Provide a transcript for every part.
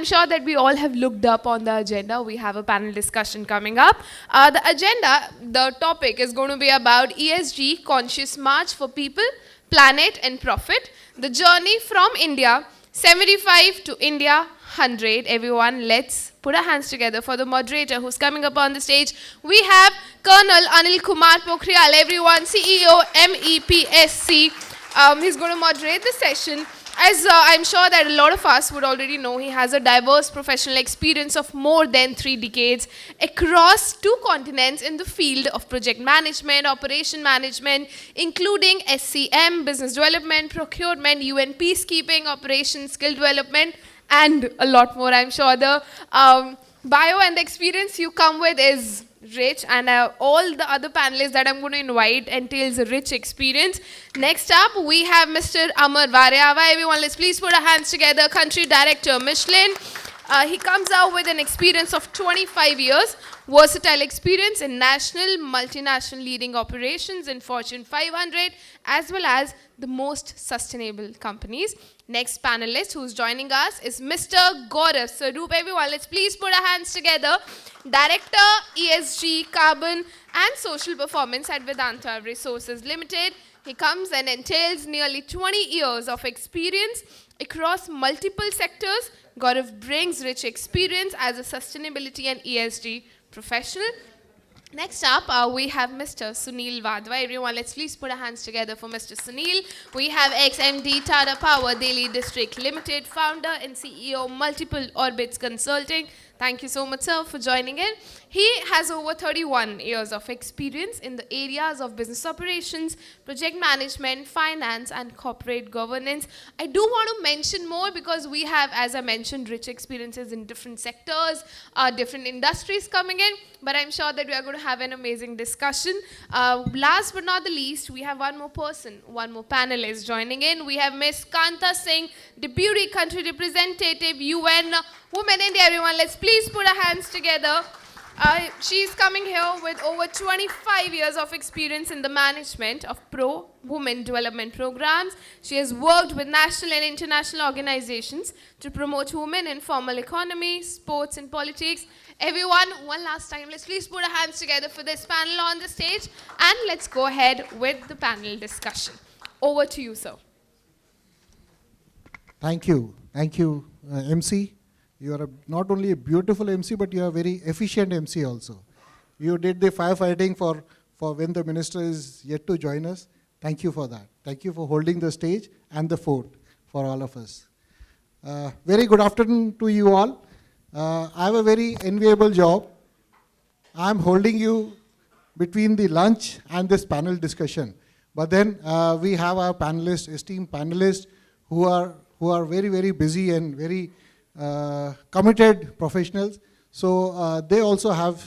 sure that we all have looked up on the agenda. We have a panel discussion coming up. The topic is going to be about ESG Conscious March for People, Planet and Profit. The journey from India 75 to India 100. Everyone, let's put our hands together for the moderator who's coming up on the stage. We have Colonel Anil Kumar Pokhriyal, everyone, CEO, MEPSC. He's going to moderate the session. As I'm sure that a lot of us would already know, he has a diverse professional experience of more than 3 decades across 2 continents in the field of project management, operation management, including SCM, business development, procurement, UN peacekeeping, operations, skill development, and a lot more. I'm sure the bio and the experience you come with is rich, and all the other panelists that I'm going to invite entails a rich experience. Next up, we have Mr. Amar Variawa. Everyone, let's please put our hands together. Country Director, Michelin. He comes out with an experience of 25 years, versatile experience in national, multinational leading operations in Fortune 500, as well as the most sustainable companies. Next panelist who's joining us is Mr. Gaurav Sarup. Everyone, let's please put our hands together. Director, ESG, Carbon and Social Performance at Vedanta Resources Ltd. He comes and entails nearly 20 years of experience across multiple sectors. Gaurav brings rich experience as a sustainability and ESG professional. Next up, we have Mr. Sunil Wadhwa. Everyone, let's please put our hands together for Mr. Sunil. We have ex-MD Tata Power Delhi District Limited, founder and CEO, Multiple Orbits Consulting. Thank you so much, sir, for joining in. He has over 31 years of experience in the areas of business operations, project management, finance, and corporate governance. I do want to mention more because we have, as I mentioned, rich experiences in different sectors, different industries coming in, but I'm sure that we are going to have an amazing discussion. Last but not the least, we have one more person, one more panelist joining in. We have Ms. Kanta Singh, Deputy Country Representative, UN Women India. Everyone, let's please put our hands together. She's coming here with over 25 years of experience in the management of pro-women development programs. She has worked with national and international organizations to promote women in formal economy, sports and politics. Everyone, one last time, let's please put our hands together for this panel on the stage, and let's go ahead with the panel discussion. Over to you, sir. Thank you. Thank you, MC. You are not only a beautiful MC, but you are a very efficient MC also. You did the firefighting for when the minister is yet to join us. Thank you for that. Thank you for holding the stage and the fort for all of us. Very good afternoon to you all. I have a very enviable job. I am holding you between the lunch and this panel discussion. But then we have our panelists, esteemed panelists, who are very, very busy and very committed professionals. So they also have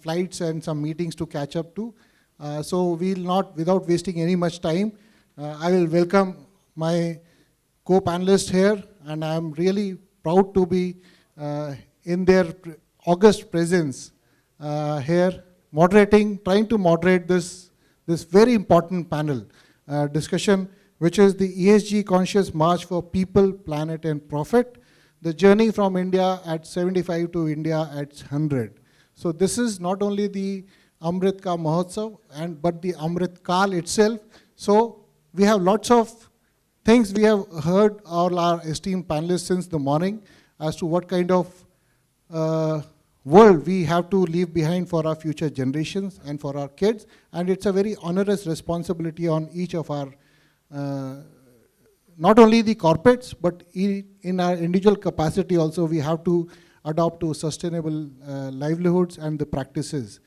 flights and some meetings to catch up to. So we'll not, without wasting any much time, I will welcome my co-panelists here, and I'm really proud to be in their august presence here, trying to moderate this very important panel discussion, which is the ESG Conscious March for People, Planet and Profit. The journey from India at 75 to India at 100. So this is not only the Amrit Ka Mahotsav, but the Amrit Kal itself. So we have lots of things we have heard all our esteemed panelists since the morning as to what kind of world we have to leave behind for our future generations and for our kids. And it's a very onerous responsibility on each of our not only the corporates, but in our individual capacity also, we have to adopt to sustainable livelihoods and the practices.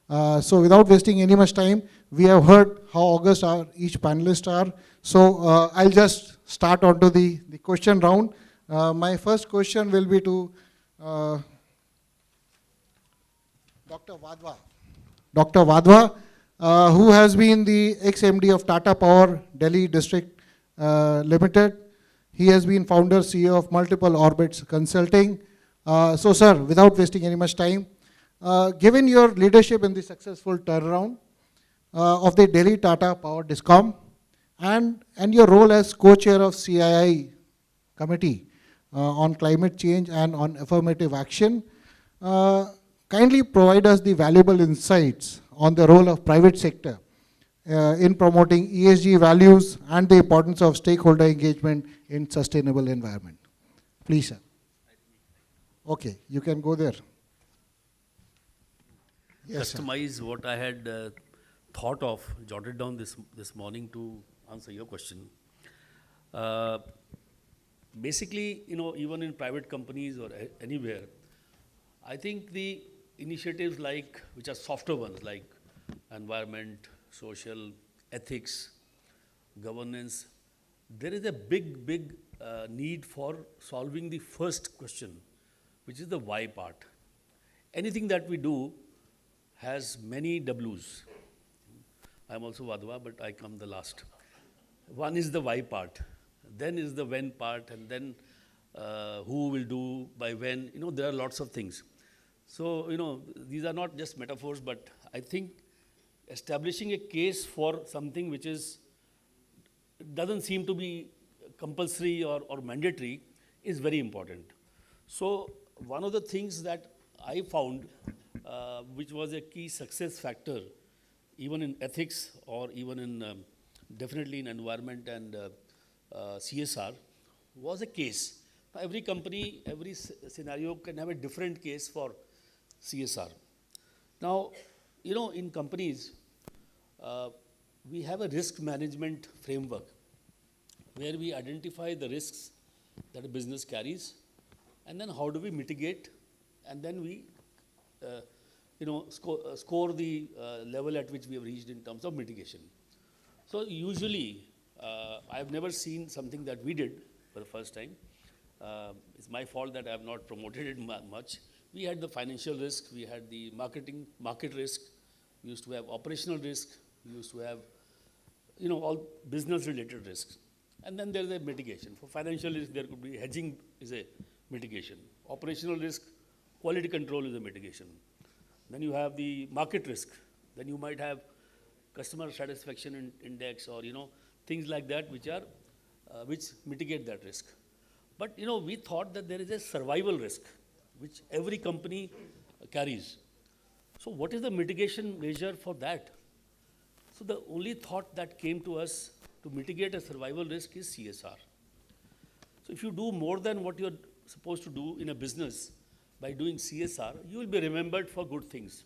So without wasting any much time, we have heard how august each panelist are. So I'll just start onto the question round. My first question will be to Dr. Wadhwa. Dr. Wadhwa, who has been the ex-MD of Tata Power Delhi District Limited. He has been founder, CEO of Multiple Orbits Consulting. So sir, without wasting any much time, given your leadership in the successful turnaround of the Delhi Tata Power Discom and your role as co-chair of CII committee, on climate change and on affirmative action. Kindly provide us the valuable insights on the role of private sector in promoting ESG values and the importance of stakeholder engagement in sustainable environment. Please, sir. Okay, you can go there. Yes, Customize what I had thought of, jotted down this morning to answer your question. Basically, even in private companies or anywhere, I think the initiatives which are softer ones, like environment, social, ethics, governance, there is a big need for solving the first question, which is the why part. Anything that we do has many W's. I'm also Wadhwa, but I come the last. One is the why part, then is the when part, and then who will do, by when. There are lots of things. So, these are not just metaphors, but I think establishing a case for something which doesn't seem to be compulsory or mandatory is very important. So, one of the things that I found, which was a key success factor, even in ethics or even in definitely in environment and CSR, was a case. Now, every company, every scenario can have a different case for CSR. Now, in companies, we have a risk management framework where we identify the risks that a business carries, and then how do we mitigate, and then we score the level at which we have reached in terms of mitigation. So usually, I've never seen something that we did for the first time. It's my fault that I have not promoted it much. We had the financial risk, we had the market risk, we used to have operational risk, we used to have, all business-related risks. And then there's a mitigation. For financial risk, there could be hedging is a mitigation. Operational risk, quality control is a mitigation. Then you have the market risk. Then you might have customer satisfaction index or, things like that which mitigate that risk. But, we thought that there is a survival risk, which every company carries. So what is the mitigation measure for that? So the only thought that came to us to mitigate a survival risk is CSR. So if you do more than what you're supposed to do in a business by doing CSR, you will be remembered for good things.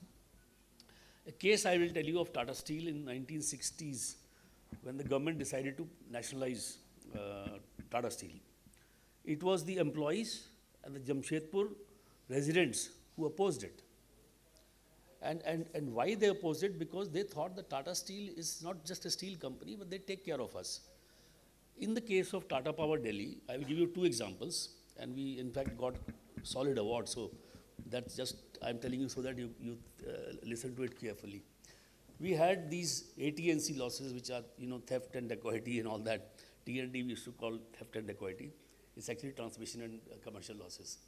A case I will tell you of Tata Steel in 1960s, when the government decided to nationalize Tata Steel. It was the employees and the Jamshedpur residents who opposed it. And why they opposed it? Because they thought that Tata Steel is not just a steel company, but they take care of us. In the case of Tata Power Delhi, I will give you two examples, and we in fact got solid awards. So that's just, I'm telling you so that you listen to it carefully. We had these AT&C losses, which are, theft and dacoity and all that. T&D we used to call theft and dacoity. It's actually transmission and commercial losses.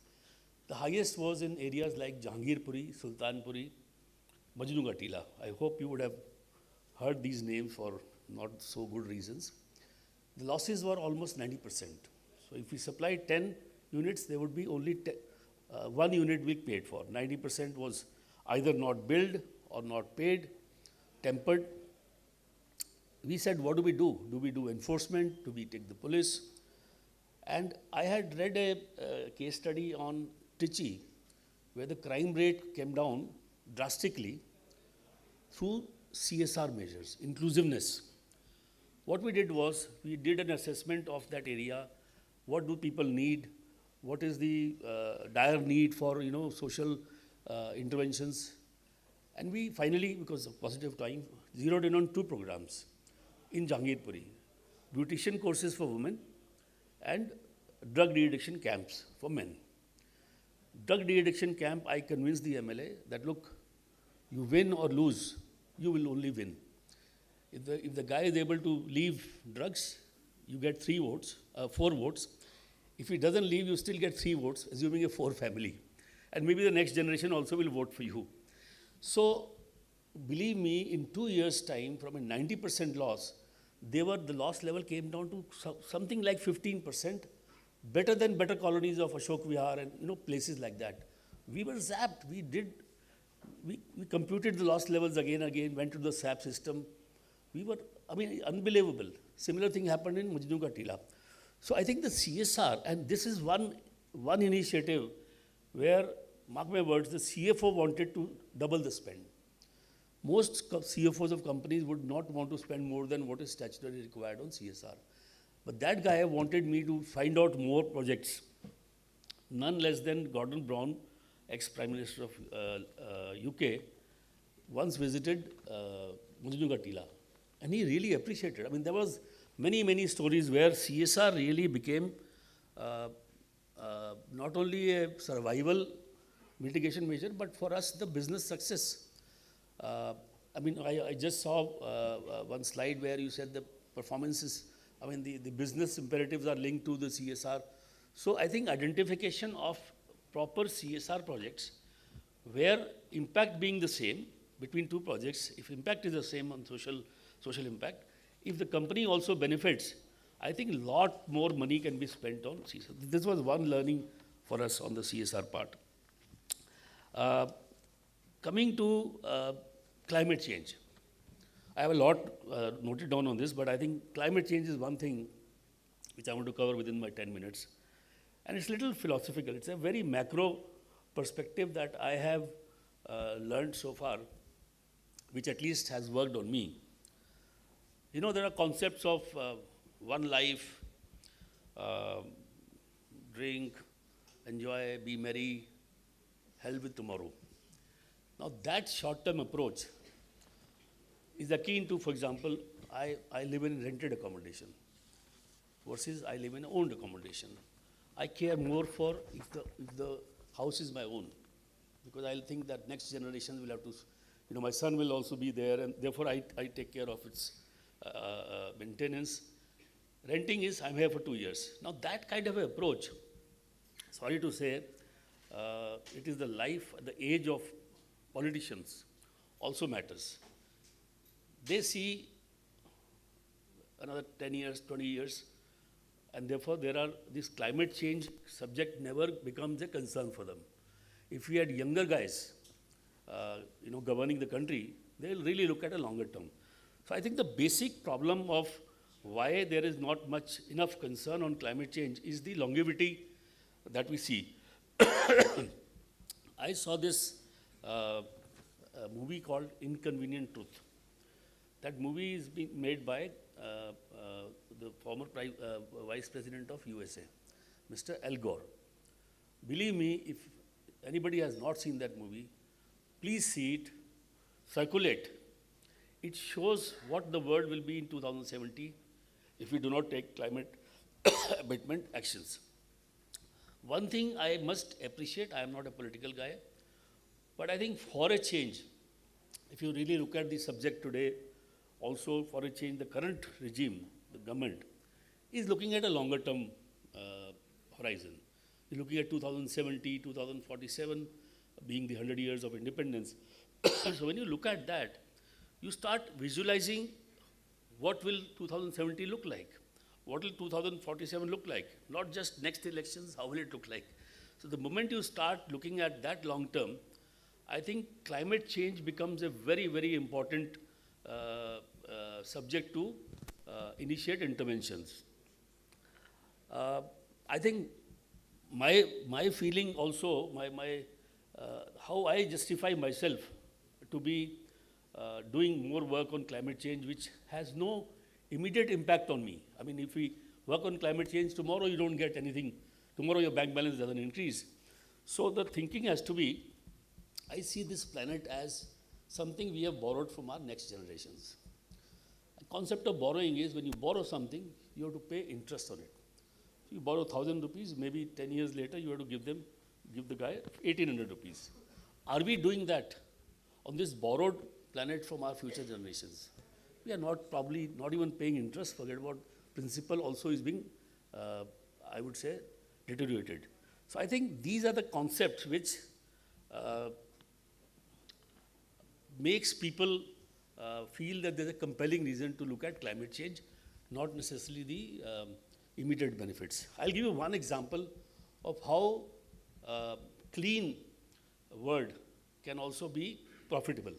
The highest was in areas like Jahangirpuri, Sultanpuri, Majnu Gatila. I hope you would have heard these names for not so good reasons. The losses were almost 90%. So if we supplied 10 units, there would be only 1 unit we paid for. 90% was either not billed or not paid, tempered. We said, what do we do? Do we do enforcement? Do we take the police? And I had read a case study on Trichy, where the crime rate came down drastically through CSR measures, inclusiveness. What we did was, we did an assessment of that area. What do people need? What is the dire need for, social interventions? And we finally, because of positive time, zeroed in on 2 programs in Jahangirpuri. Beautician courses for women and drug de-addiction camps for men. Drug de-addiction camp, I convinced the MLA that, look, you win or lose, you will only win. If the guy is able to leave drugs, you get 4 votes. If he doesn't leave, you still get 3 votes, assuming a 4 family. And maybe the next generation also will vote for you. So, believe me, in 2 years' time, from a 90% loss, the loss level came down to something like 15%, better than better colonies of Ashok Vihar and places like that. We were zapped. We computed the loss levels again, went to the SAP system. We were, unbelievable. Similar thing happened in Majnu Ka Tila. So I think the CSR, and this is one initiative where, mark my words, the CFO wanted to double the spend. Most CFOs of companies would not want to spend more than what is statutorily required on CSR. But that guy wanted me to find out more projects. None less than Gordon Brown, ex-Prime Minister of UK, once visited Majnu Ka Tila. And he really appreciated. There was many stories where CSR really became not only a survival mitigation measure, but for us, the business success. I just saw one slide where you said the performances, the business imperatives are linked to the CSR. So I think identification of proper CSR projects, where impact being the same between two projects, if impact is the same on social impact, if the company also benefits, I think a lot more money can be spent on CSR. This was one learning for us on the CSR part. Coming to climate change. I have a lot noted down on this, but I think climate change is one thing which I want to cover within my 10 minutes. And it's a little philosophical. It's a very macro perspective that I have learned so far, which at least has worked on me. There are concepts of one life, drink, enjoy, be merry, hell with tomorrow. Now that short-term approach is akin to, for example, I live in rented accommodation versus I live in owned accommodation. I care more for if the house is my own, because I'll think that next generation will have to, my son will also be there, and therefore I take care of its maintenance. Renting is, I'm here for 2 years. Now that kind of an approach, sorry to say, it is the life, the age of politicians also matters. They see another 10 years, 20 years, and therefore this climate change subject never becomes a concern for them. If we had younger guys, governing the country, they'll really look at a longer term. So I think the basic problem of why there is not enough concern on climate change is the longevity that we see. I saw this movie called Inconvenient Truth. That movie is being made by the former Vice President of USA, Mr. Al Gore. Believe me, if anybody has not seen that movie, please see it, circulate. It shows what the world will be in 2070 if we do not take climate abatement actions. One thing I must appreciate, I am not a political guy, but I think for a change, if you really look at the subject today, also for a change, the current regime, the government, is looking at a longer term horizon. You're looking at 2070, 2047 being the 100 years of independence. So when you look at that, you start visualizing what will 2070 look like? What will 2047 look like? Not just next elections, how will it look like? So the moment you start looking at that long term, I think climate change becomes a very important subject to initiate interventions. I think my feeling also, how I justify myself to be doing more work on climate change, which has no immediate impact on me. I mean, if we work on climate change, tomorrow you don't get anything. Tomorrow your bank balance doesn't increase. So the thinking has to be, I see this planet as something we have borrowed from our next generations. The concept of borrowing is when you borrow something, you have to pay interest on it. If you borrow 1,000 rupees, maybe 10 years later, you have to give the guy 1,800 rupees. Are we doing that on this borrowed planet from our future generations? We are probably not even paying interest. Forget about principal also is being, I would say, deteriorated. So I think these are the concepts which makes people feel that there's a compelling reason to look at climate change, not necessarily the immediate benefits. I'll give you one example of how clean word can also be profitable.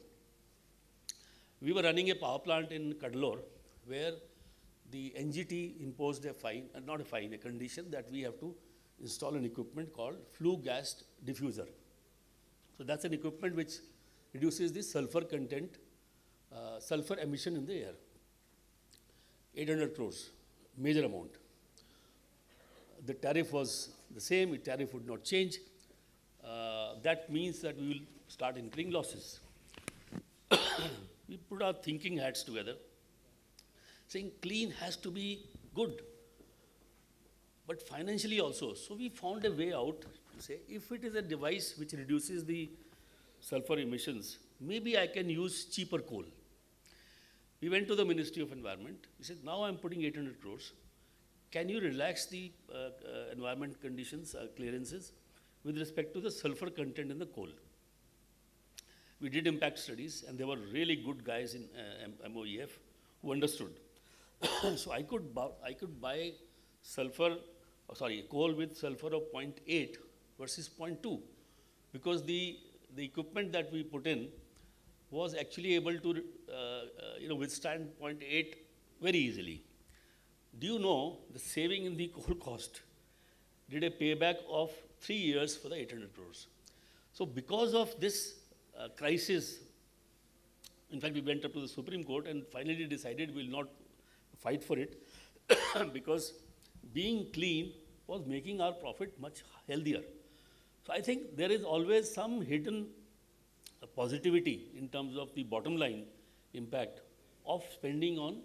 We were running a power plant in Cuddalore where the NGT imposed a fine, not a fine, a condition that we have to install an equipment called flue gas diffuser. So that's an equipment which reduces the sulfur content, sulfur emission in the air. 800 crores, major amount. The tariff was the same, the tariff would not change. That means that we will start incurring losses. We put our thinking hats together, saying clean has to be good, but financially also. So we found a way out to say, if it is a device which reduces the sulfur emissions, maybe I can use cheaper coal. We went to the Ministry of Environment. We said, now I'm putting 800 crores. Can you relax the environment conditions, clearances, with respect to the sulfur content in the coal? We did impact studies, and there were really good guys in MOEF who understood. So I could buy coal with sulfur of 0.8 versus 0.2, because the equipment that we put in was actually able to withstand 0.8 very easily. Do you know the saving in the coal cost did a payback of 3 years for the 800 crores? So because of this crisis, in fact, we went up to the Supreme Court and finally decided we will not fight for it because being clean was making our profit much healthier. So I think there is always some hidden positivity in terms of the bottom line impact of spending on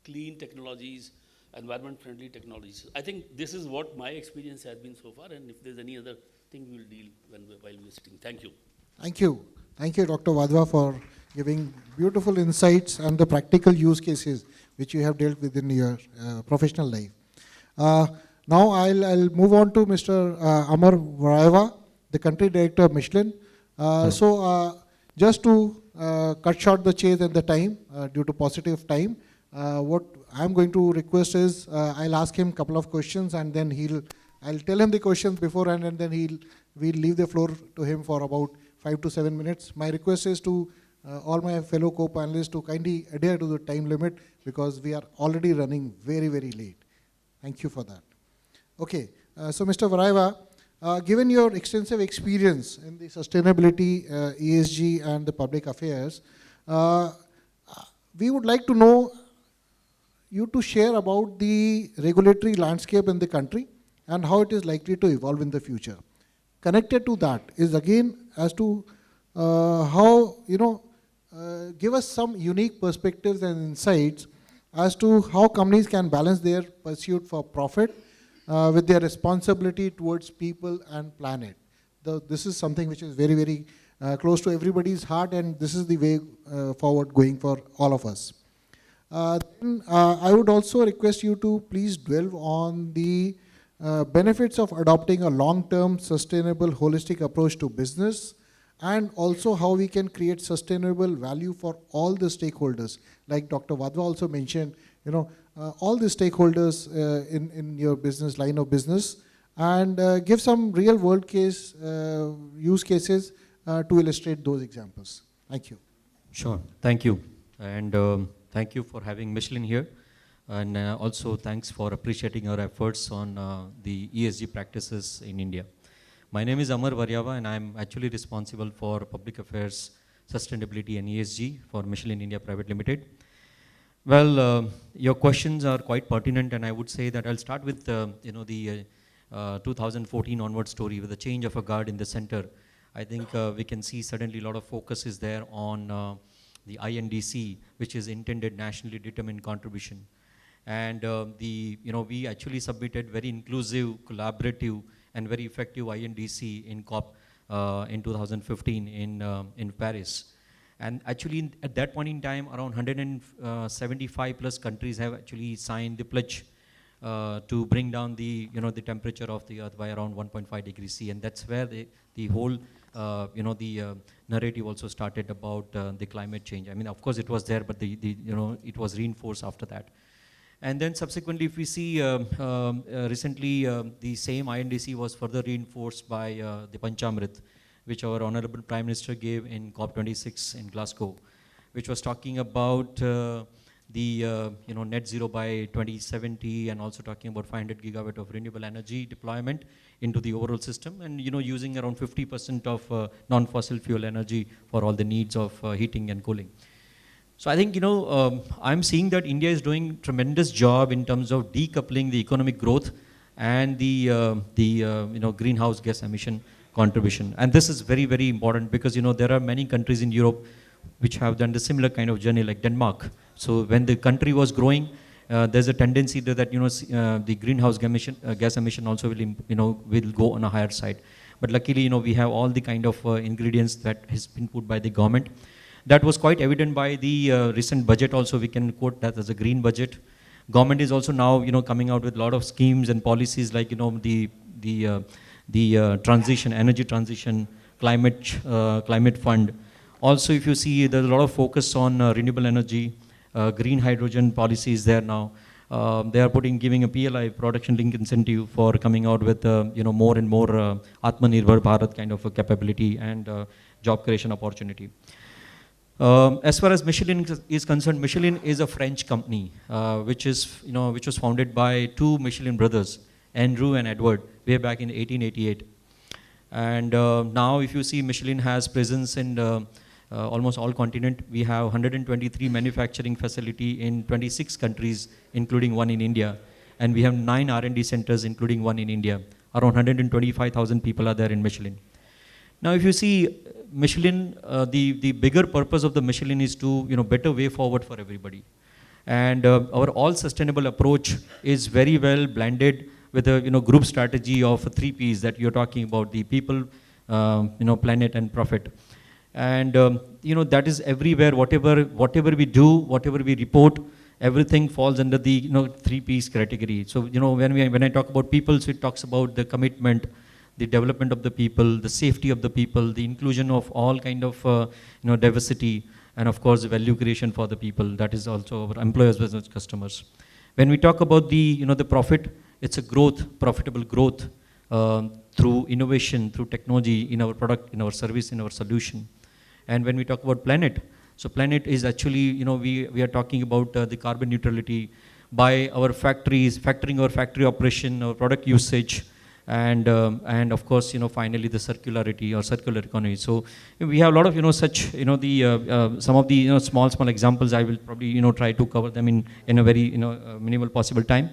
clean technologies, environment-friendly technologies. I think this is what my experience has been so far, and if there's any other thing, we will deal while we're sitting. Thank you. Thank you. Thank you, Dr. Wadhwa, for giving beautiful insights and the practical use cases which you have dealt with in your professional life. Now I'll move on to Mr. Amar Variawa, the country director of Michelin. Just to cut short the chase and the time, due to paucity of time, what I'm going to request is I'll ask him a couple of questions, and then I'll tell him the questions beforehand, and then we'll leave the floor to him for about 5 to 7 minutes. My request is to all my fellow co-panelists to kindly adhere to the time limit, because we are already running very, very late. Thank you for that. Okay, so Mr. Variawa, given your extensive experience in the sustainability, ESG and the public affairs, we would like to know you to share about the regulatory landscape in the country and how it is likely to evolve in the future. Connected to that is again as to how, give us some unique perspectives and insights as to how companies can balance their pursuit for profit with their responsibility towards people and planet. This is something which is very, very close to everybody's heart, and this is the way forward going for all of us. Then, I would also request you to please dwell on the benefits of adopting a long-term, sustainable, holistic approach to business, and also how we can create sustainable value for all the stakeholders. Like Dr. Wadhwa also mentioned, all the stakeholders in your business, line of business, and give some real world case use cases to illustrate those examples. Thank you. Sure, thank you. And thank you for having Michelin here. And also thanks for appreciating our efforts on the ESG practices in India. My name is Amar Variawa, and I'm actually responsible for public affairs, sustainability and ESG for Michelin India Pvt. Ltd. Well, your questions are quite pertinent, and I would say that I'll start with the 2014 onward story with the change of a guard in the center. I think we can see suddenly a lot of focus is there on the INDC, which is intended nationally determined contribution. And we actually submitted very inclusive, collaborative, and very effective INDC in COP in 2015 in Paris. And actually, at that point in time, around 175 plus countries have actually signed the pledge to bring down the temperature of the Earth by around 1.5 degrees C, and that's where the whole narrative also started about the climate change. I mean, of course, it was there, but it was reinforced after that. And then subsequently, if we see recently, the same INDC was further reinforced by the Panchamrit, which our Honorable Prime Minister gave in COP26 in Glasgow, which was talking about the net zero by 2070, and also talking about 500 gigawatt of renewable energy deployment into the overall system, and using around 50% of non-fossil fuel energy for all the needs of heating and cooling. So I think I'm seeing that India is doing tremendous job in terms of decoupling the economic growth and the greenhouse gas emission contribution. And this is very, very important, because there are many countries in Europe which have done the similar kind of journey, like Denmark. So when the country was growing, there's a tendency that the greenhouse gas emission also will go on a higher side. But luckily, we have all the kind of ingredients that has been put by the government. That was quite evident by the recent budget also. We can quote that as a green budget. Government is also now coming out with a lot of schemes and policies, like the transition, energy transition, climate fund. Also, if you see, there's a lot of focus on renewable energy, green hydrogen policies there now. They are giving a PLI, production link incentive, for coming out with more and more Atmanirbhar Bharat kind of a capability and job creation opportunity. As far as Michelin is concerned, Michelin is a French company, which was founded by two Michelin brothers, Andrew and Edward, way back in 1888. And now, if you see, Michelin has presence in almost all continent. We have 123 manufacturing facility in 26 countries, including one in India. And we have 9 R&D centers, including one in India. Around 125,000 people are there in Michelin. Now, if you see, Michelin, the bigger purpose of the Michelin is to, better way forward for everybody. And our all sustainable approach is very well blended with a, group strategy of 3 Ps that you're talking about: the people, planet and profit. And, that is everywhere. Whatever we do, whatever we report, everything falls under the, 3 Ps category. So, when I talk about people, so it talks about the commitment, the development of the people, the safety of the people, the inclusion of all kind of diversity, and of course the value creation for the people. That is also our employers, business, customers. When we talk about the the profit, it's a growth, profitable growth through innovation, through technology in our product, in our service, in our solution. And when we talk about planet, so planet is actually, we are talking about the carbon neutrality by our factories, factoring our factory operation, our product usage, and of course, finally the circularity or circular economy. So we have a lot of, such, some of the, small examples. I will probably, try to cover them in a very, minimal possible time.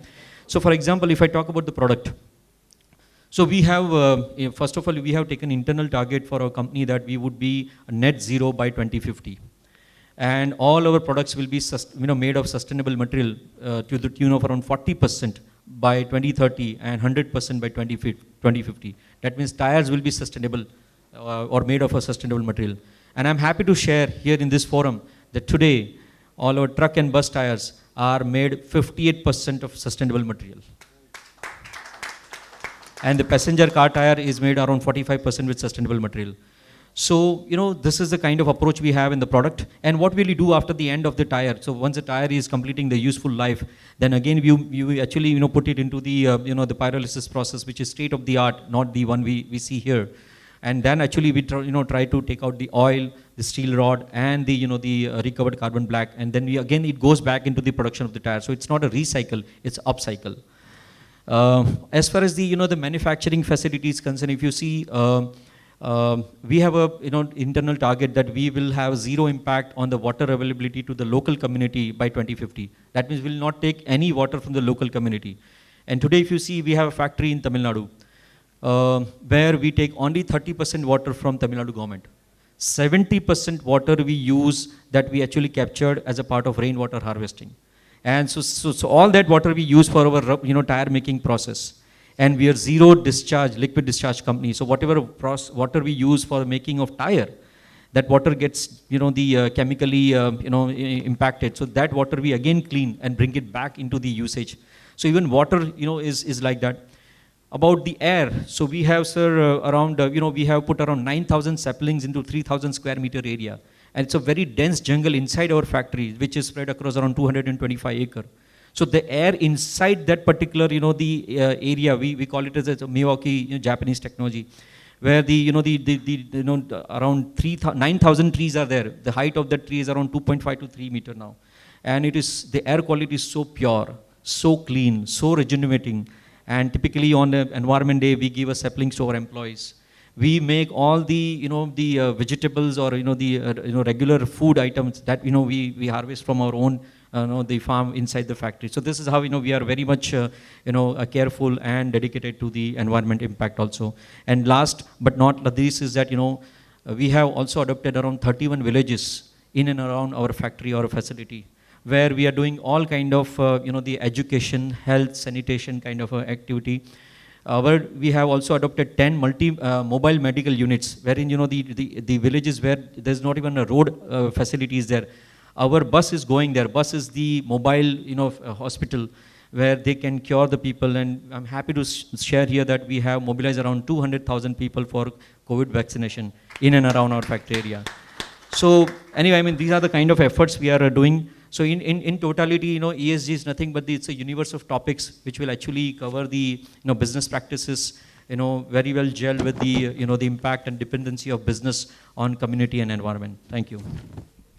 So for example, if I talk about the product, so we have, first of all, we have taken internal target for our company that we would be net zero by 2050. And all our products will be made of sustainable material to the tune of around 40% by 2030 and 100% by 2050. That means tires will be sustainable or made of a sustainable material. And I'm happy to share here in this forum that today all our truck and bus tires are made 58% of sustainable material. And the passenger car tire is made around 45% with sustainable material. So, this is the kind of approach we have in the product. And what will we do after the end of the tire? So once the tire is completing the useful life, then again we actually put it into the the pyrolysis process, which is state of the art, not the one we see here. And then actually we try to take out the oil, the steel rod, and the the recovered carbon black, and then it goes back into the production of the tire. So it's not a recycle, it's upcycle. As far as the the manufacturing facility is concerned, if you see, we have a internal target that we will have zero impact on the water availability to the local community by 2050. That means we will not take any water from the local community. And today, if you see, we have a factory in Tamil Nadu where we take only 30% water from Tamil Nadu government. 70% water we use that we actually captured as a part of rainwater harvesting. And so all that water we use for our tire making process. And we are zero discharge, liquid discharge company. So whatever water we use for making of tire, that water gets chemically impacted. So that water we again clean and bring it back into the usage. So even water is like that. About the air, so we have around we have put around 9,000 saplings into 3,000 square meter area. And it's a very dense jungle inside our factory, which is spread across around 225 acres. So the air inside that particular, the area, we call it as a Milwaukee, Japanese technology, where around 9,000 trees are there. The height of the tree is around 2.5 to 3 meter now. And the air quality is so pure, so clean, so regenerating. And typically on the Environment Day, we give a saplings to our employees. We make all the, vegetables or, regular food items that, we harvest from our own, the farm inside the factory. So this is how, we are very much, careful and dedicated to the environment impact also. And last but not least is that, we have also adopted around 31 villages in and around our factory or facility, where we are doing all kind of, the education, health, sanitation kind of activity. We have also adopted 10 mobile medical units, wherein, the villages where there's not even a road facility is there. Our bus is going there. Bus is the mobile, hospital where they can cure the people. And I'm happy to share here that we have mobilized around 200,000 people for COVID vaccination in and around our factory area. So anyway, these are the kind of efforts we are doing. So in totality, ESG is nothing but it's a universe of topics which will actually cover the, business practices, very well gel with the, the impact and dependency of business on community and environment. Thank you.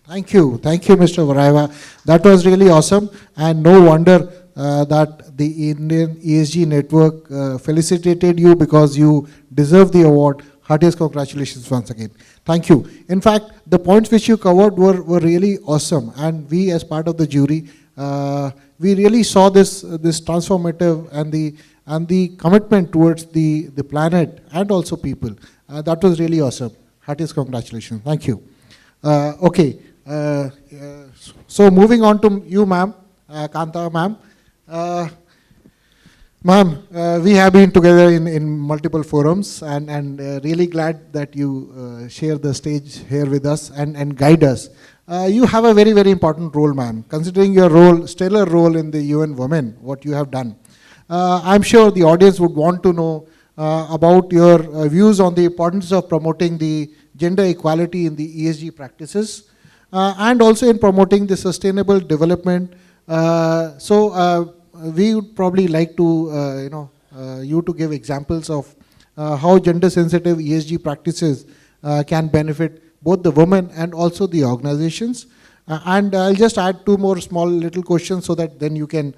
Thank you, Mr. Variawa. That was really awesome, and no wonder that the Indian ESG Network felicitated you, because you deserve the award. Heartiest congratulations once again. Thank you. In fact, the points which you covered were really awesome, and we as part of the jury, we really saw this transformative and the commitment towards the planet and also people. That was really awesome. Heartiest congratulations. Thank you. Okay. So moving on to you, ma'am, Kanta, ma'am. Ma'am, we have been together in multiple forums, and really glad that you share the stage here with us and guide us. You have a very, very important role, ma'am, considering your role, stellar role in the UN Women, what you have done. I'm sure the audience would want to know about your views on the importance of promoting the gender equality in the ESG practices, and also in promoting the sustainable development. We would probably like to, you to give examples of how gender-sensitive ESG practices can benefit both the women and also the organizations. And I'll just add two more small little questions so that then you can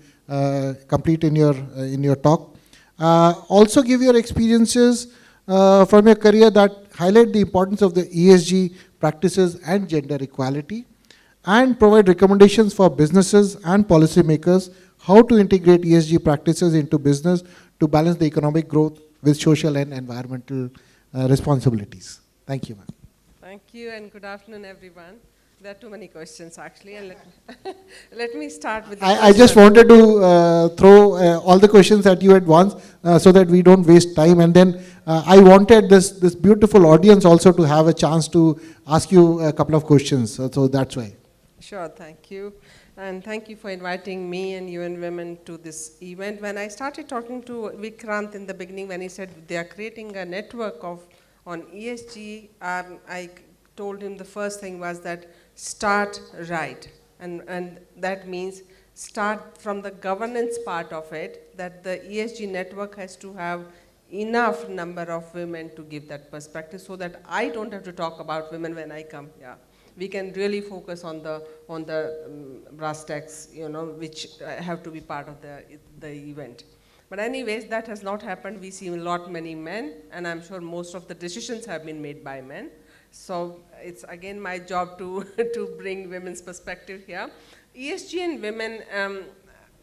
complete in your talk. Also give your experiences from your career that highlight the importance of the ESG practices and gender equality, and provide recommendations for businesses and policymakers how to integrate ESG practices into business to balance the economic growth with social and environmental responsibilities. Thank you, ma'am. Thank you, and good afternoon, everyone. There are too many questions, actually, and let me start with the I just wanted to throw all the questions at you at once so that we don't waste time, and then I wanted this beautiful audience also to have a chance to ask you a couple of questions, so that's why. Sure, thank you. And thank you for inviting me and UN Women to this event. When I started talking to Vikrant in the beginning, when he said they are creating a network on ESG, I told him the first thing was that start right. And that means start from the governance part of it, that the ESG network has to have enough number of women to give that perspective, so that I don't have to talk about women when I come here. We can really focus on the brass tacks, which have to be part of the event. But anyways, that has not happened. We see many men, and I'm sure most of the decisions have been made by men. So it's again my job to bring women's perspective here. ESG and women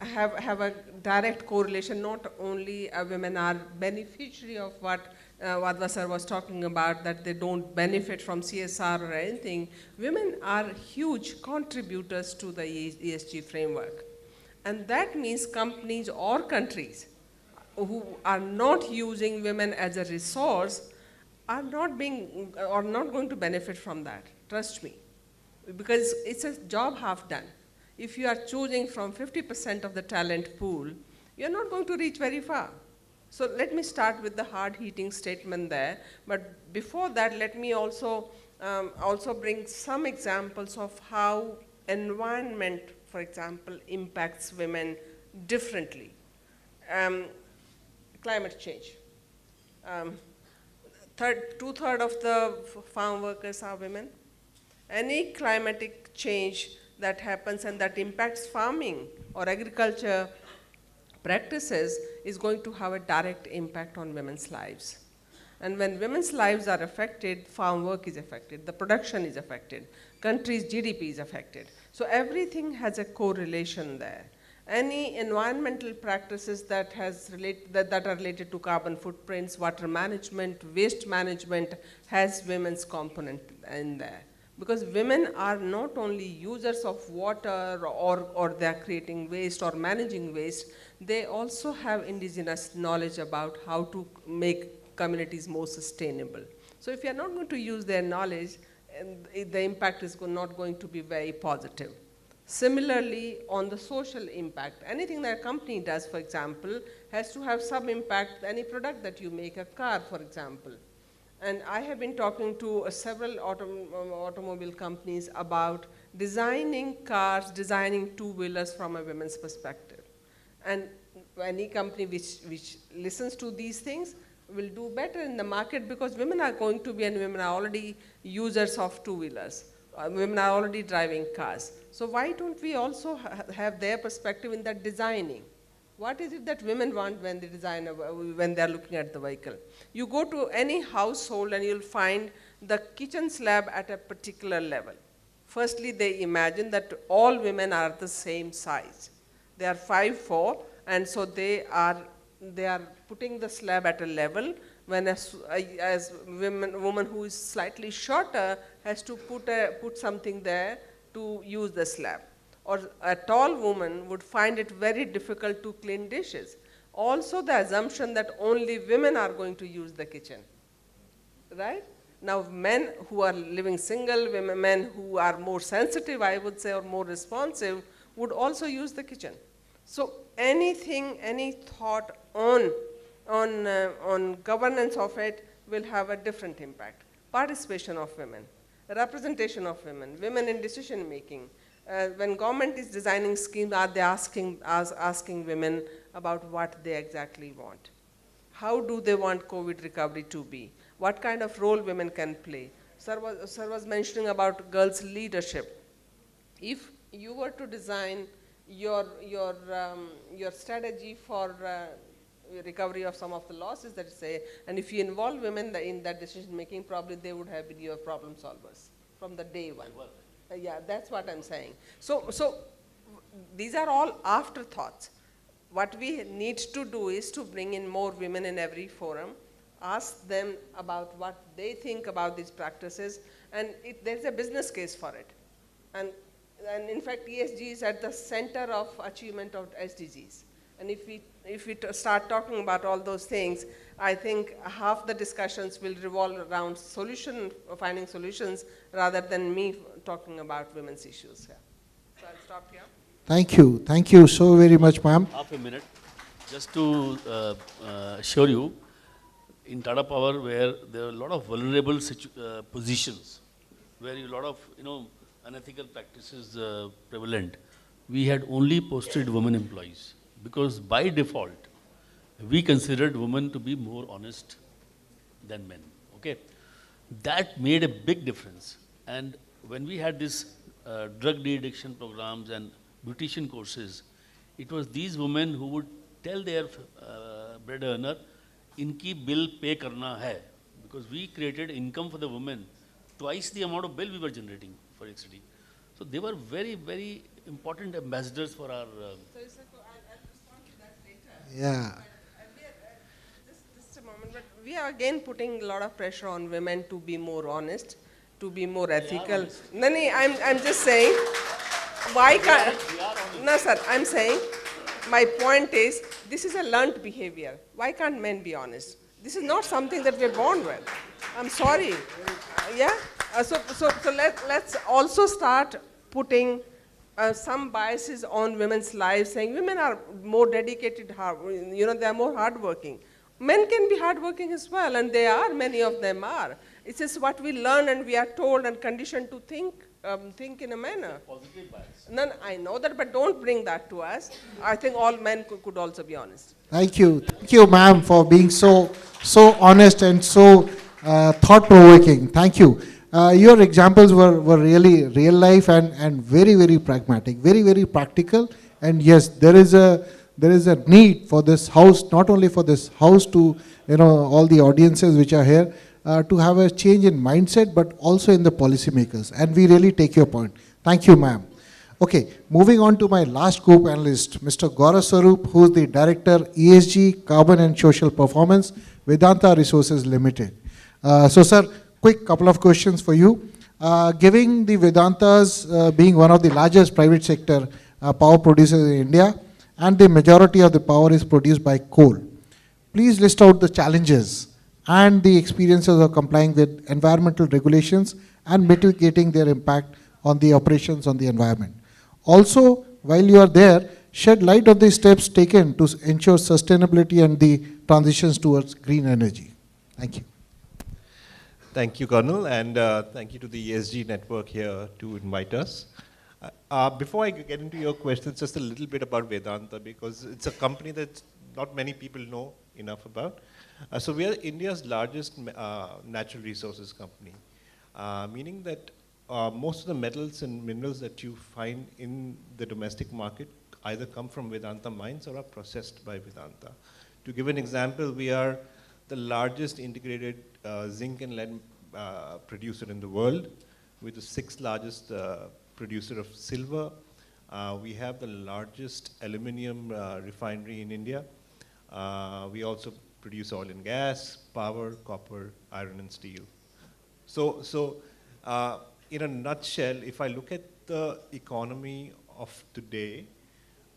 have a direct correlation. Not only women are beneficiary of what Wadhwa sir was talking about, that they don't benefit from CSR or anything. Women are huge contributors to the ESG framework. And that means companies or countries who are not using women as a resource are not going to benefit from that. Trust me. Because it's a job half done. If you are choosing from 50% of the talent pool, you're not going to reach very far. So let me start with the hard-hitting statement there. But before that, let me also bring some examples of how environment for example, impacts women differently. Climate change. Two-thirds of the farm workers are women. Any climatic change that happens and that impacts farming or agriculture practices is going to have a direct impact on women's lives. And when women's lives are affected, farm work is affected, the production is affected, country's GDP is affected. So everything has a correlation there. Any environmental practices that are related to carbon footprints, water management, waste management has women's component in there. Because women are not only users of water or they are creating waste or managing waste, they also have indigenous knowledge about how to make communities more sustainable. So if you are not going to use their knowledge, the impact is not going to be very positive. Similarly, on the social impact, anything that a company does, for example, has to have some impact. Any product that you make, a car, for example. And I have been talking to several automobile companies about designing cars, designing two-wheelers from a women's perspective. And any company which listens to these things will do better in the market because women are going to be, and women are already users of two-wheelers. Women are already driving cars. So why don't we also have their perspective in that designing? What is it that women want when they design, when they're looking at the vehicle? You go to any household and you'll find the kitchen slab at a particular level. Firstly, they imagine that all women are the same size. They are 5'4", and so they are putting the slab at a level when a woman who is slightly shorter has to put something there to use the slab. Or a tall woman would find it very difficult to clean dishes. Also the assumption that only women are going to use the kitchen, right? Now men who are living single, men who are more sensitive, I would say, or more responsive, would also use the kitchen. So any thought on governance of it will have a different impact. Participation of women, representation of women, women in decision making. When government is designing schemes, are they asking women about what they exactly want? How do they want COVID recovery to be? What kind of role women can play? Sir was mentioning about girls' leadership. If you were to design your strategy for recovery of some of the losses that you say, and if you involve women in that decision making, probably they would have been your problem solvers from the day one. Yeah, that's what I'm saying. So these are all afterthoughts. What we need to do is to bring in more women in every forum, ask them about what they think about these practices, and there's a business case for it. And in fact, ESG is at the center of achievement of SDGs. And if we start talking about all those things, I think half the discussions will revolve around finding solutions rather than me talking about women's issues here. So I'll stop here. Thank you so very much, ma'am. Half a minute, just to assure you, in Tata Power, where there are a lot of vulnerable positions, where a lot of unethical practices prevalent, we had only posted women employees because by default, we considered women to be more honest than men. Okay, that made a big difference. And when we had this drug de-addiction programs and beautician courses, it was these women who would tell their bread earner, "Inki bill pay karna hai," because we created income for the women, twice the amount of bill we were generating for XD. So they were very, very important ambassadors for our. So I'll respond to that later. Yeah. Just a moment, but we are again putting a lot of pressure on women to be more honest, to be more ethical. No, I'm just saying, why can't, no sir, I'm saying, my point is, this is a learned behavior. Why can't men be honest? This is not something that we're born with. I'm sorry. Yeah? So let's also start putting some biases on women's lives, saying women are more dedicated, they are more hardworking. Men can be hardworking as well, and they are, many of them are. It's just what we learn and we are told and conditioned to think think in a manner. Positive bias. No, no, I know that, but don't bring that to us. I think all men could also be honest. Thank you, ma'am, for being so honest and so thought-provoking. Thank you. Your examples were really real life and very pragmatic, very practical. And yes, there is a need for this house, not only for this house to, all the audiences which are here, to have a change in mindset, but also in the policymakers. And we really take your point. Thank you, ma'am. Okay, moving on to my last co-panelist, Mr. Gaurav Sarup, who is the Director, ESG, Carbon and Social Performance, Vedanta Resources Ltd. So, sir, quick couple of questions for you. Given the Vedantas being one of the largest private sector power producers in India, and the majority of the power is produced by coal, please list out the challenges and the experiences of complying with environmental regulations and mitigating their impact on the operations on the environment. Also, while you are there, shed light on the steps taken to ensure sustainability and the transitions towards green energy. Thank you. Thank you, Colonel, and thank you to the ESG network here to invite us. Before I get into your questions, just a little bit about Vedanta, because it's a company that not many people know enough about. So we are India's largest natural resources company, meaning that most of the metals and minerals that you find in the domestic market either come from Vedanta mines or are processed by Vedanta. To give an example, we are the largest integrated zinc and lead producer in the world, with the 6th largest producer of silver. We have the largest aluminium refinery in India. We also produce oil and gas, power, copper, iron and steel. So in a nutshell, if I look at the economy of today,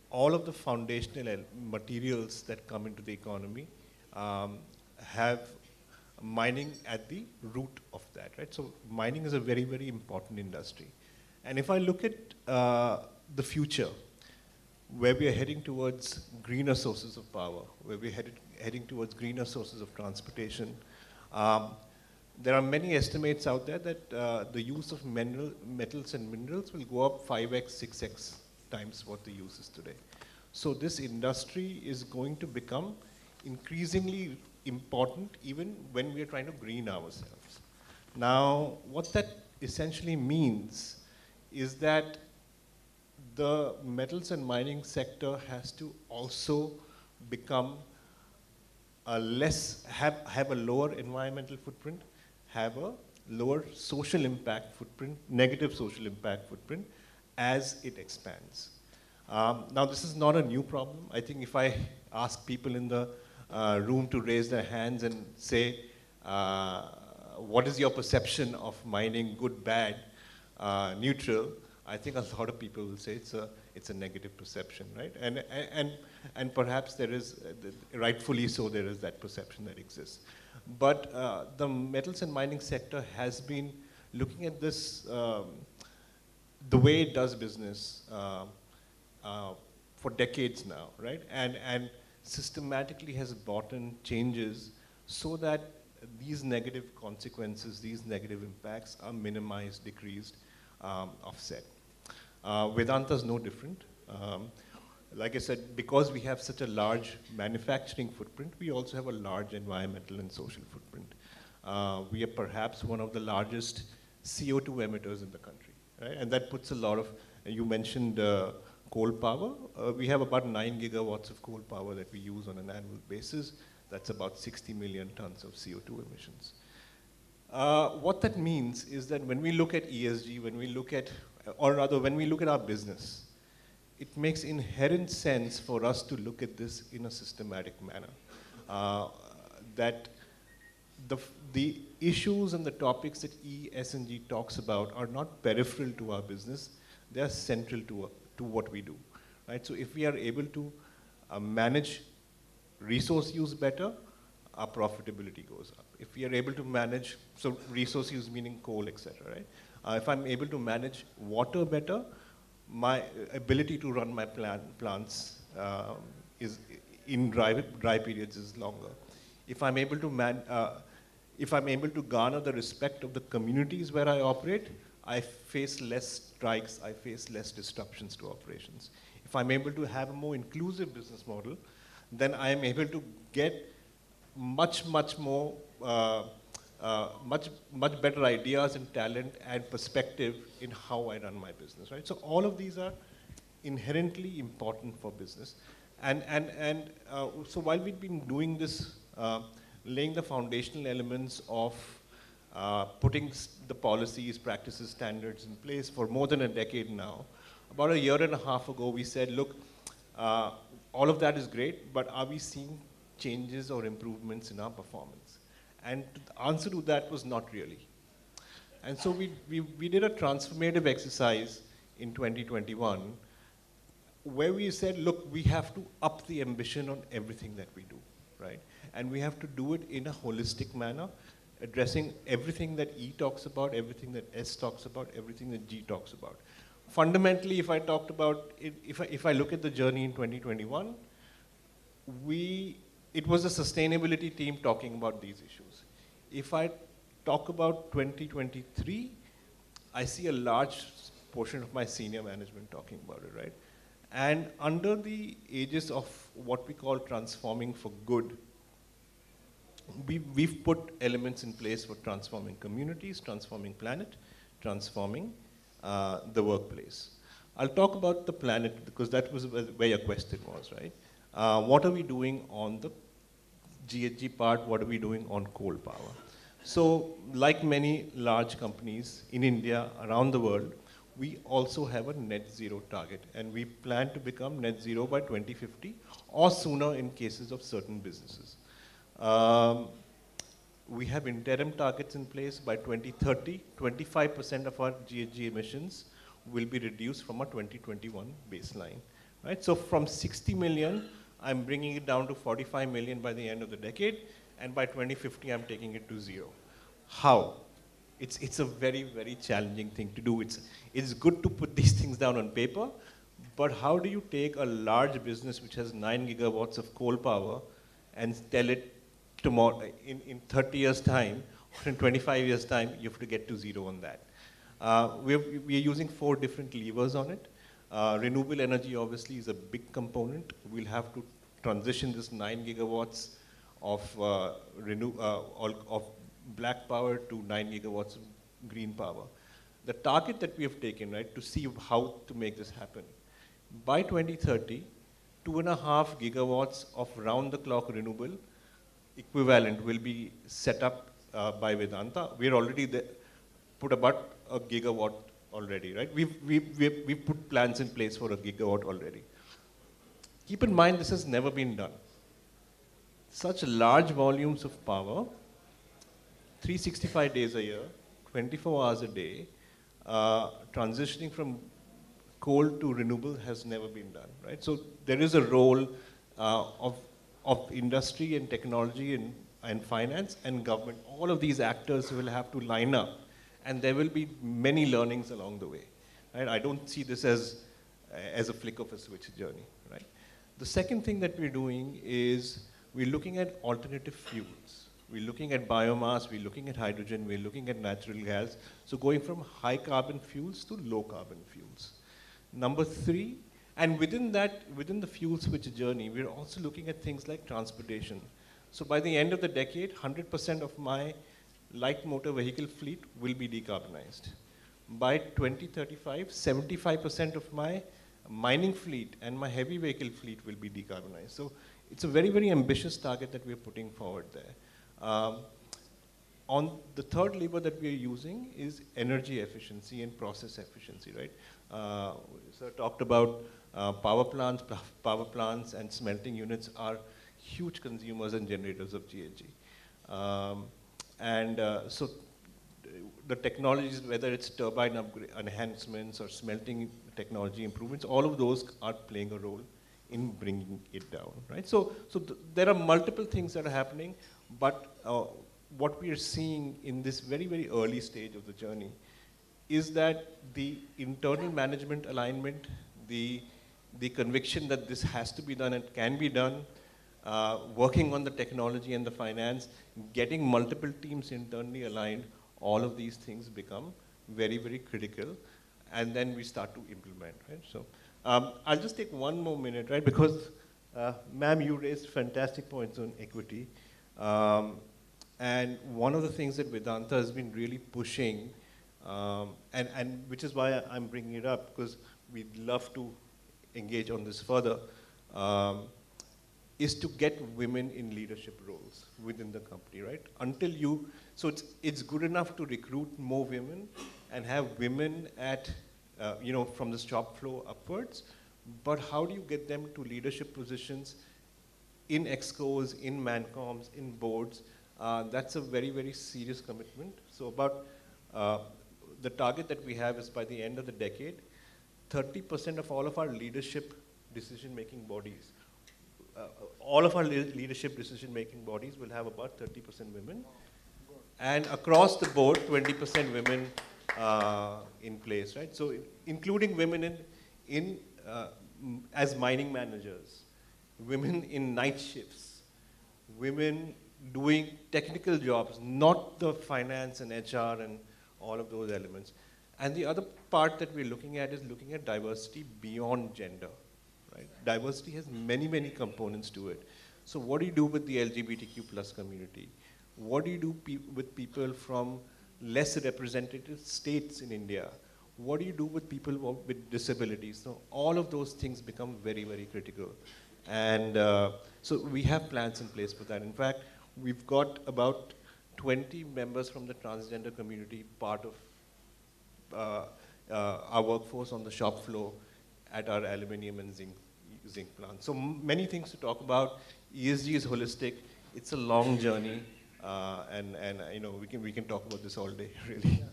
all of the foundational materials that come into the economy have mining at the root of that, right? So mining is a very important industry. And if I look at the future, where we are heading towards greener sources of power, where we're heading towards greener sources of transportation, there are many estimates out there that the use of metals and minerals will go up 5x, 6x times what the use is today. So this industry is going to become increasingly important even when we are trying to green ourselves. Now, what that essentially means is that the metals and mining sector has to also become have a lower environmental footprint, have a lower social impact footprint, negative social impact footprint as it expands. Now this is not a new problem. I think if I ask people in the room to raise their hands and say, what is your perception of mining, good, bad, neutral, I think a lot of people will say it's a negative perception, right? And perhaps there is, rightfully so, there is that perception that exists. But the metals and mining sector has been looking at this, the way it does business for decades now, right? And systematically has brought in changes so that these negative consequences, these negative impacts are minimized, decreased, offset. Vedanta is no different. Like I said, because we have such a large manufacturing footprint, we also have a large environmental and social footprint. We are perhaps one of the largest CO2 emitters in the country, right? And that puts a lot of, you mentioned coal power. We have about 9 gigawatts of coal power that we use on an annual basis. That's about 60 million tons of CO2 emissions. What that means is that when we look at ESG, when we look at, or rather when we look at our business, it makes inherent sense for us to look at this in a systematic manner. That the issues and the topics that ESG talks about are not peripheral to our business, they are central to what we do, right? So if we are able to manage resource use better, our profitability goes up. If we are able to manage, so resource use meaning coal, etc., right? If I'm able to manage water better, my ability to run my plants is in dry periods is longer. If I'm able to garner the respect of the communities where I operate, I face less strikes, I face less disruptions to operations. If I'm able to have a more inclusive business model, then I am able to get much more, much better ideas and talent and perspective in how I run my business, right? So all of these are inherently important for business. So while we've been doing this, laying the foundational elements of putting the policies, practices, standards in place for more than a decade now, about a year and a half ago, we said, look, all of that is great, but are we seeing changes or improvements in our performance? And the answer to that was not really. And so we did a transformative exercise in 2021 where we said, look, we have to up the ambition on everything that we do, right? And we have to do it in a holistic manner, addressing everything that E talks about, everything that S talks about, everything that G talks about. Fundamentally, if I talked about, if I look at the journey in 2021, it was a sustainability team talking about these issues. If I talk about 2023, I see a large portion of my senior management talking about it, right? And under the aegis of what we call transforming for good, we've put elements in place for transforming communities, transforming planet, transforming the workplace. I'll talk about the planet because that was where your question was, right? What are we doing on the GHG part? What are we doing on coal power? So like many large companies in India, around the world, we also have a net zero target, and we plan to become net zero by 2050 or sooner in cases of certain businesses. We have interim targets in place. By 2030, 25% of our GHG emissions will be reduced from a 2021 baseline, right? So from 60 million, I'm bringing it down to 45 million by the end of the decade, and by 2050, I'm taking it to zero. How? It's a very, very challenging thing to do. It's good to put these things down on paper, but how do you take a large business which has 9 gigawatts of coal power and tell it tomorrow, in 30 years' time, or in 25 years' time, you have to get to zero on that. We're using 4 different levers on it. Renewable energy obviously is a big component. We'll have to transition this 9 gigawatts of black power to 9 gigawatts of green power. The target that we have taken, right, to see how to make this happen, by 2030, 2.5 gigawatts of round-the-clock renewable equivalent will be set up by Vedanta. We're already there, put about a gigawatt already, right? We've put plans in place for a gigawatt already. Keep in mind, this has never been done. Such large volumes of power, 365 days a year, 24 hours a day, transitioning from coal to renewable has never been done, right? So there is a role of industry and technology and finance and government. All of these actors will have to line up, and there will be many learnings along the way, right? I don't see this as a flick of a switch journey, right? The second thing that we're doing is we're looking at alternative fuels. We're looking at biomass, we're looking at hydrogen, we're looking at natural gas. So going from high carbon fuels to low carbon fuels. Number 3, and within that, within the fuel switch journey, we're also looking at things like transportation. So by the end of the decade, 100% of my light motor vehicle fleet will be decarbonized. By 2035, 75% of my mining fleet and my heavy vehicle fleet will be decarbonized. So it's a very, very ambitious target that we're putting forward there. On the third lever that we are using is energy efficiency and process efficiency, right? So talked about power plants and smelting units are huge consumers and generators of GHG. So the technologies, whether it's turbine enhancements or smelting technology improvements, all of those are playing a role in bringing it down, right? So there are multiple things that are happening, but what we are seeing in this very, very early stage of the journey is that the internal management alignment, the conviction that this has to be done and can be done, working on the technology and the finance, getting multiple teams internally aligned, all of these things become very, very critical, and then we start to implement, right? So I'll just take one more minute, right? Because, ma'am, you raised fantastic points on equity. And one of the things that Vedanta has been really pushing, and which is why I'm bringing it up, because we'd love to engage on this further, is to get women in leadership roles within the company, right? So it's good enough to recruit more women and have women at, from the shop floor upwards, but how do you get them to leadership positions in excos, in mancoms, in boards? That's a very, very serious commitment. So about the target that we have is by the end of the decade, 30% of all of our leadership decision-making bodies, leadership decision-making bodies will have about 30% women. And across the board, 20% women in place, right? So including women as mining managers, women in night shifts, women doing technical jobs, not the finance and HR and all of those elements. And the other part that we're looking at is looking at diversity beyond gender, right? Diversity has many, many components to it. So what do you do with the LGBTQ plus community? What do you do with people from less representative states in India? What do you do with people with disabilities? So all of those things become very, very critical. And so we have plans in place for that. In fact, we've got about 20 members from the transgender community part of our workforce on the shop floor at our aluminium and zinc plant. So many things to talk about. ESG is holistic. It's a long journey, and we can talk about this all day, really.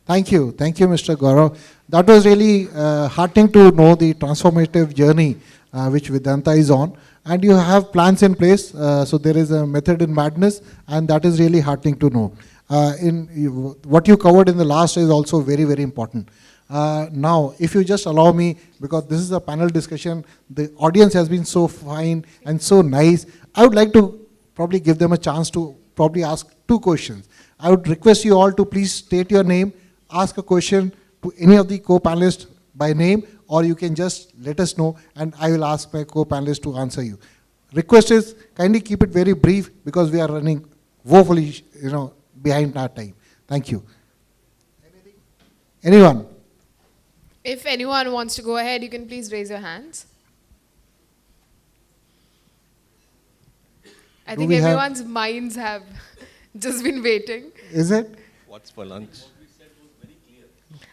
Thank you, Mr. Gaurav. That was really heartening to know the transformative journey which Vedanta is on, and you have plans in place. So there is a method in madness, and that is really heartening to know. What you covered in the last is also very, very important. Now, if you just allow me, because this is a panel discussion, the audience has been so fine and so nice. I would like to probably give them a chance to probably ask 2 questions. I would request you all to please state your name, ask a question to any of the co-panelists by name, or you can just let us know and I will ask my co-panelists to answer you. Request is kindly keep it very brief because we are running woefully, behind our time. Thank you. Anyone? If anyone wants to go ahead, you can please raise your hands. I think everyone's minds have just been waiting. Is it? What's for lunch?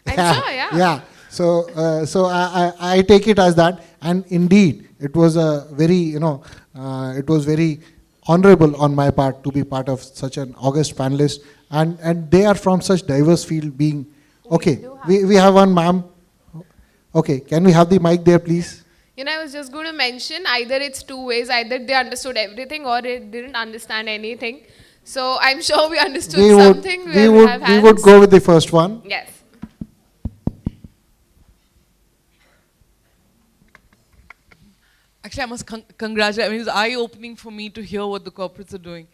I'm sure, yeah. Yeah. So I take it as that, and indeed it was a very it was very honorable on my part to be part of such an august panelist, and they are from such diverse field. Being okay, we have one ma'am. Okay, can we have the mic there, please? I was just going to mention either it's 2 ways, either they understood everything or they didn't understand anything. So I'm sure we understood something. We would go with the first one. Yes. Actually, I must congratulate. I mean, it's eye-opening for me to hear what the corporates are doing.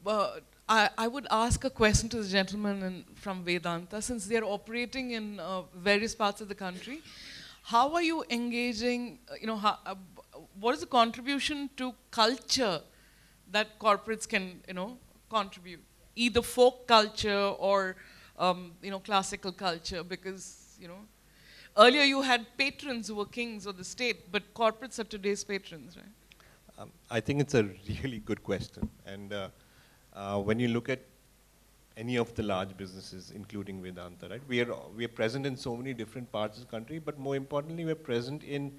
But I would ask a question to the gentleman from Vedanta, since they're operating in various parts of the country. How are you engaging, what is the contribution to culture that corporates can, contribute? Either folk culture or, classical culture, because, earlier you had patrons who were kings of the state, but corporates are today's patrons, right? I think it's a really good question. And when you look at any of the large businesses, including Vedanta, right? We are present in so many different parts of the country, but more importantly, we're present in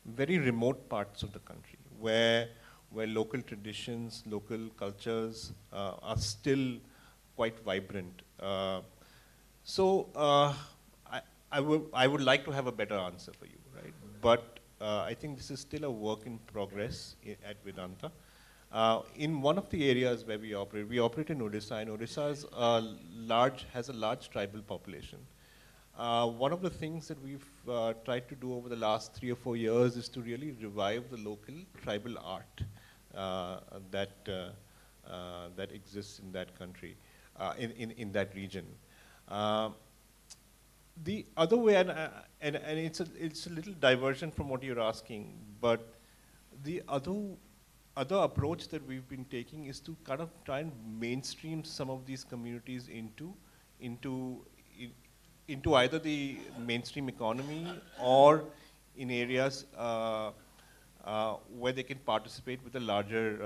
very remote parts of the country where local traditions, local cultures are still quite vibrant. So I would like to have a better answer for you, right? But I think this is still a work in progress at Vedanta. In one of the areas where we operate in Odisha, and Odisha has a large tribal population. One of the things that we've tried to do over the last 3 or 4 years is to really revive the local tribal art that exists in that country, in that region. The other way, and it's a little diversion from what you're asking, but the other approach that we've been taking is to kind of try and mainstream some of these communities into either the mainstream economy or in areas where they can participate with a larger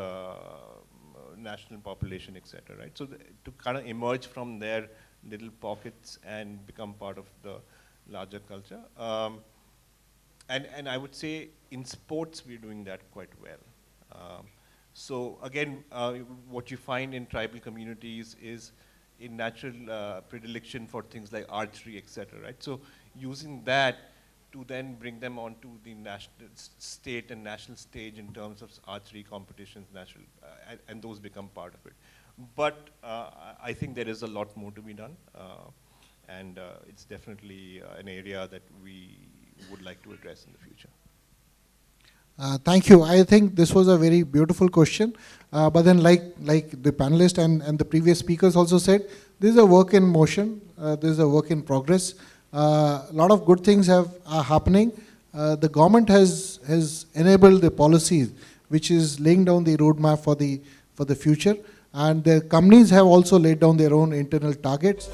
national population, etc. Right? So to kind of emerge from their little pockets and become part of the larger culture. And I would say in sports we're doing that quite well. So again, what you find in tribal communities is a natural predilection for things like archery, etc. Right? So using that to then bring them onto the national, state and national stage in terms of archery competitions, and those become part of it. But I think there is a lot more to be done, and it's definitely an area that we would like to address in the future. Thank you. I think this was a very beautiful question. But then like the panelist and the previous speakers also said, this is a work in motion. This is a work in progress. A lot of good things are happening. The government has enabled the policies which is laying down the roadmap for the future. And the companies have also laid down their own internal targets.